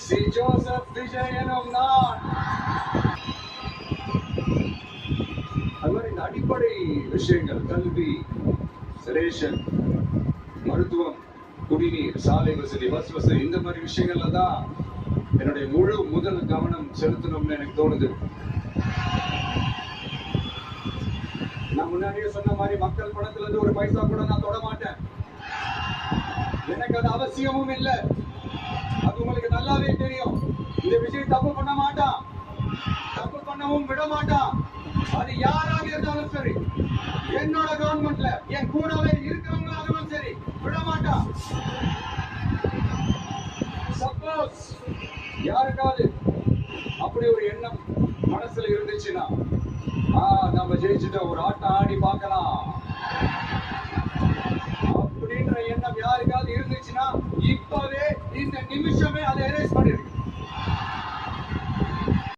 C Joseph Vijay எனும் நான். அது மாதிரி இந்த அடிப்படை விஷயங்கள், கல்வி, ரேஷன், மருத்துவம், குடிநீர், சாலை வசதி, பஸ் வசதி, இந்த மாதிரி விஷயங்கள்ல தான் என்னுடைய முதல் கவனம் செலுத்தணும்னு எனக்கு தோணுது. நான் முன்னாடியே சொன்ன மாதிரி மக்கள் பணத்துல இருந்து ஒரு பைசா கூட நான் தொட மாட்டேன். எனக்கு அது அவசியமும் இல்லை. அது உங்களுக்கு நல்லாவே தெரியும். இந்த விஷயம் தப்பு பண்ண மாட்டான், தப்பு பண்ணவும் விட மாட்டான். அது யாராக இருந்தாலும் சரி, என்னோட கவர்மெண்ட்ல என் கூடவே இருக்கிறவங்களாகவும் சரி, விட மாட்டான். சப்போஸ் யாருக்காவது அப்படி ஒரு எண்ணம் மனசுல இருந்துச்சுன்னா, நம்ம ஜெயிச்சுட்ட ஒரு ஆட்டம் ஆடி பார்க்கலாம் அப்படின்ற எண்ணம் யாருக்காவது இருந்துச்சுன்னா, இப்பவே இந்த நிமிஷமே அதை